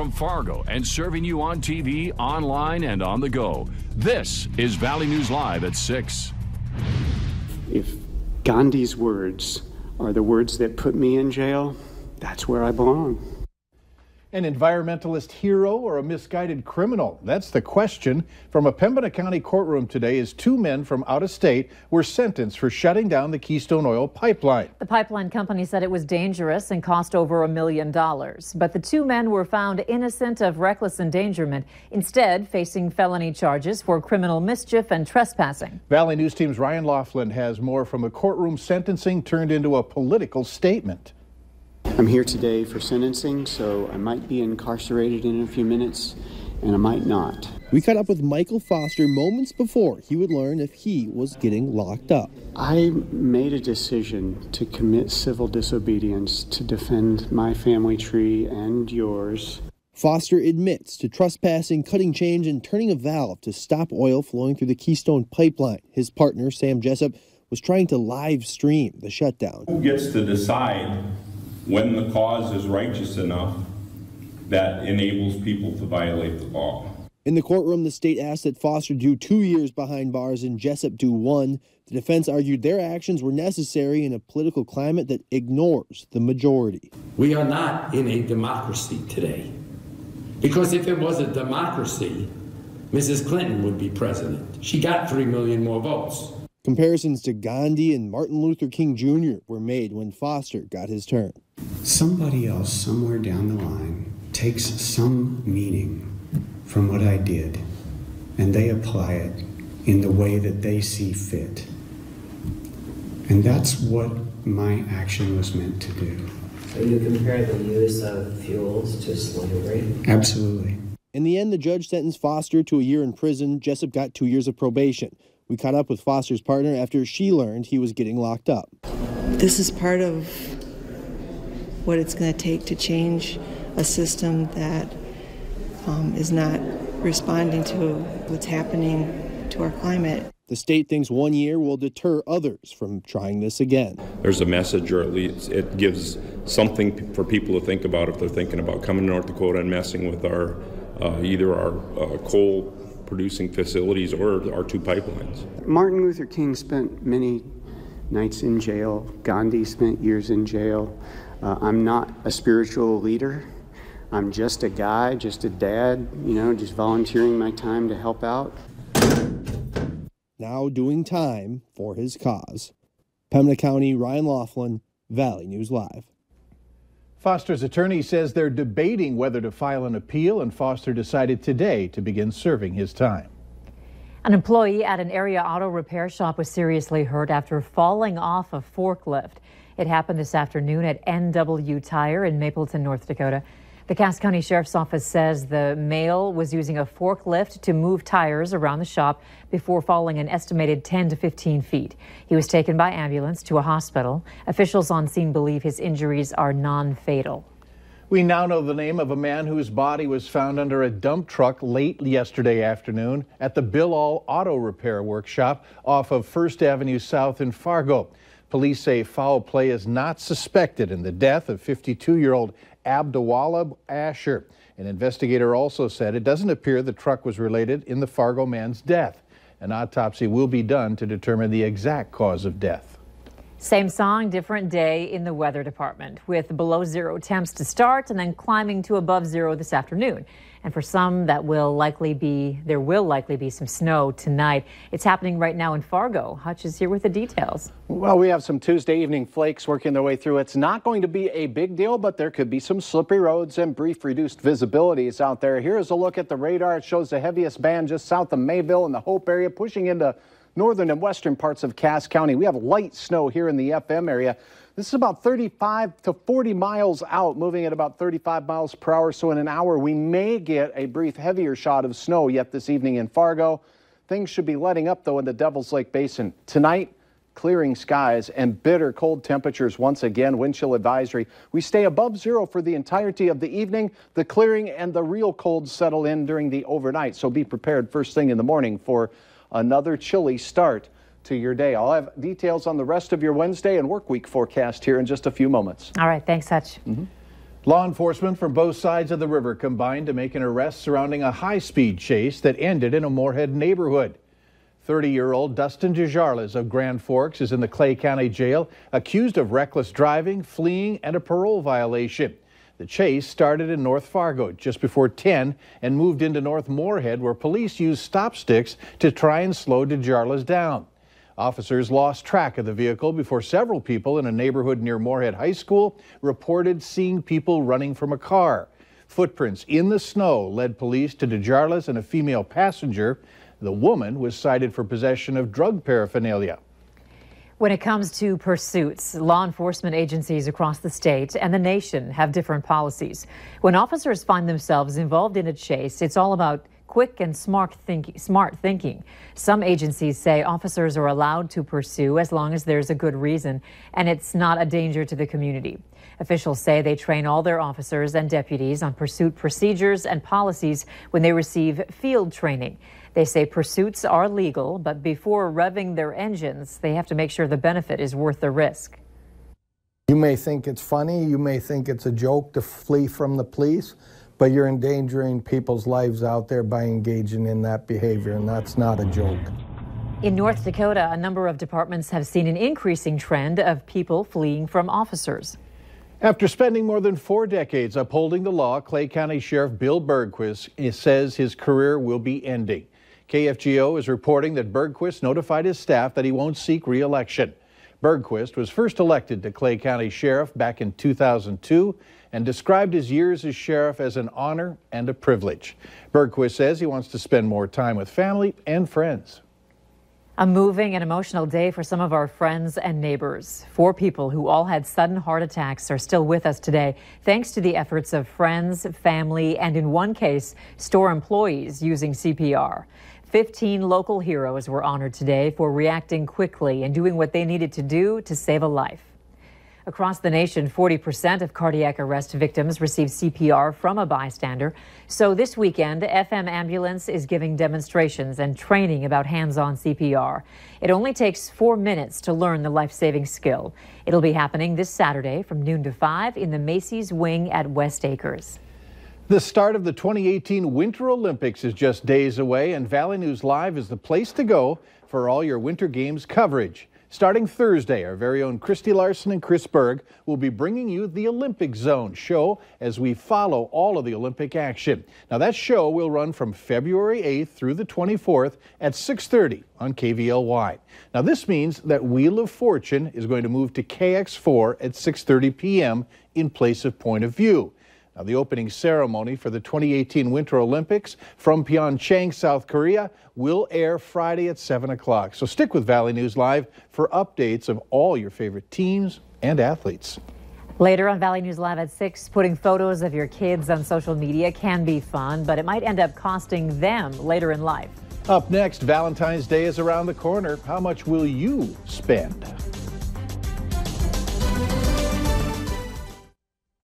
from Fargo and serving you on TV, online, and on the go. This is Valley News Live at 6. If Gandhi's words are the words that put me in jail, that's where I belong. An environmentalist hero or a misguided criminal? That's the question. From a Pembina County courtroom today as two men from out of state were sentenced for shutting down the Keystone Oil pipeline. The pipeline company said it was dangerous and cost over $1 million. But the two men were found innocent of reckless endangerment, instead facing felony charges for criminal mischief and trespassing. Valley News Team's Ryan Laughlin has more from a courtroom sentencing turned into a political statement. I'm here today for sentencing, so I might be incarcerated in a few minutes, and I might not. We caught up with Michael Foster moments before he would learn if he was getting locked up. I made a decision to commit civil disobedience to defend my family tree and yours. Foster admits to trespassing, cutting chains, and turning a valve to stop oil flowing through the Keystone pipeline. His partner, Sam Jessup, was trying to live stream the shutdown. Who gets to decide when the cause is righteous enough that enables people to violate the law? In the courtroom, the state asked that Foster do 2 years behind bars and Jessup do 1. The defense argued their actions were necessary in a political climate that ignores the majority. We are not in a democracy today, because if it was a democracy, Mrs. Clinton would be president. She got 3 million more votes. Comparisons to Gandhi and Martin Luther King Jr. were made when Foster got his turn. Somebody else somewhere down the line takes some meaning from what I did, and they apply it in the way that they see fit. And that's what my action was meant to do. So you compare the use of fuels to slavery? Absolutely. In the end, the judge sentenced Foster to a year in prison. Jessup got 2 years of probation. We caught up with Foster's partner after she learned he was getting locked up. This is part of what it's going to take to change a system that is not responding to what's happening to our climate. The state thinks 1 year will deter others from trying this again. There's a message, or at least it gives something for people to think about if they're thinking about coming to North Dakota and messing with our either our coal producing facilities or our two pipelines. Martin Luther King spent many nights in jail. Gandhi spent years in jail. I'm not a spiritual leader. I'm just a guy, just a dad, just volunteering my time to help out. Now doing time for his cause. Pembina County, Ryan Laughlin, Valley News Live. Foster's attorney says they're debating whether to file an appeal, and Foster decided today to begin serving his time. An employee at an area auto repair shop was seriously hurt after falling off a forklift. It happened this afternoon at NW Tire in Mapleton, North Dakota. The Cass County Sheriff's Office says the male was using a forklift to move tires around the shop before falling an estimated 10 to 15 feet. He was taken by ambulance to a hospital. Officials on scene believe his injuries are non-fatal. We now know the name of a man whose body was found under a dump truck late yesterday afternoon at the Bill All Auto Repair Workshop off of 1st Avenue South in Fargo. Police say foul play is not suspected in the death of 52-year-old Abdulwahab Asher. An investigator also said it doesn't appear the truck was related in the Fargo man's death. An autopsy will be done to determine the exact cause of death. Same song, different day in the weather department, with below zero temps to start and then climbing to above zero this afternoon. And for some, there will likely be some snow tonight. It's happening right now in Fargo. Hutch is here with the details. Well, we have some Tuesday evening flakes working their way through. It's not going to be a big deal, but there could be some slippery roads and brief reduced visibilities out there. Here's a look at the radar. It shows the heaviest band just south of Mayville in the Hope area, pushing into northern and western parts of Cass County. We have light snow here in the FM area. This is about 35 to 40 miles out, moving at about 35 miles per hour. So in an hour, we may get a brief heavier shot of snow yet this evening in Fargo. Things should be letting up, though, in the Devil's Lake Basin. Tonight, clearing skies and bitter cold temperatures once again. Wind chill advisory. We stay above zero for the entirety of the evening. The clearing and the real cold settle in during the overnight. So be prepared first thing in the morning for another chilly start to your day. I'll have details on the rest of your Wednesday and work week forecast here in just a few moments. All right, thanks, Hutch. Law enforcement from both sides of the river combined to make an arrest surrounding a high-speed chase that ended in a Moorhead neighborhood. 30-year-old Dustin Desjarlais of Grand Forks is in the Clay County Jail, accused of reckless driving, fleeing, and a parole violation. The chase started in North Fargo just before 10 and moved into North Moorhead, where police used stop sticks to try and slow Desjarlais down. Officers lost track of the vehicle before several people in a neighborhood near Moorhead High School reported seeing people running from a car. Footprints in the snow led police to Desjarlais and a female passenger. The woman was cited for possession of drug paraphernalia. When it comes to pursuits, law enforcement agencies across the state and the nation have different policies. When officers find themselves involved in a chase, it's all about quick and smart thinking. Some agencies say officers are allowed to pursue as long as there's a good reason and it's not a danger to the community. Officials say they train all their officers and deputies on pursuit procedures and policies when they receive field training. They say pursuits are legal, but before revving their engines, they have to make sure the benefit is worth the risk. You may think it's funny, you may think it's a joke to flee from the police, but you're endangering people's lives out there by engaging in that behavior, and that's not a joke. In North Dakota, a number of departments have seen an increasing trend of people fleeing from officers. After spending more than 4 decades upholding the law, Clay County Sheriff Bill Bergquist says his career will be ending. KFGO is reporting that Bergquist notified his staff that he won't seek re-election. Bergquist was first elected to Clay County Sheriff back in 2002 and described his years as sheriff as an honor and a privilege. Bergquist says he wants to spend more time with family and friends. A moving and emotional day for some of our friends and neighbors. 4 people who all had sudden heart attacks are still with us today, thanks to the efforts of friends, family, and in one case, store employees using CPR. 15 local heroes were honored today for reacting quickly and doing what they needed to do to save a life. Across the nation, 40% of cardiac arrest victims receive CPR from a bystander. So this weekend, FM Ambulance is giving demonstrations and training about hands-on CPR. It only takes 4 minutes to learn the life-saving skill. It'll be happening this Saturday from noon to 5 in the Macy's Wing at West Acres. The start of the 2018 Winter Olympics is just days away, and Valley News Live is the place to go for all your Winter Games coverage. Starting Thursday, our very own Christy Larson and Chris Berg will be bringing you the Olympic Zone show as we follow all of the Olympic action. Now, that show will run from February 8th through the 24th at 6:30 on KVLY. Now, this means that Wheel of Fortune is going to move to KX4 at 6:30 p.m. in place of Point of View. Now, the opening ceremony for the 2018 Winter Olympics from Pyeongchang, South Korea, will air Friday at 7 o'clock. So stick with Valley News Live for updates of all your favorite teams and athletes. Later on Valley News Live at 6, putting photos of your kids on social media can be fun, but it might end up costing them later in life. Up next, Valentine's Day is around the corner. How much will you spend?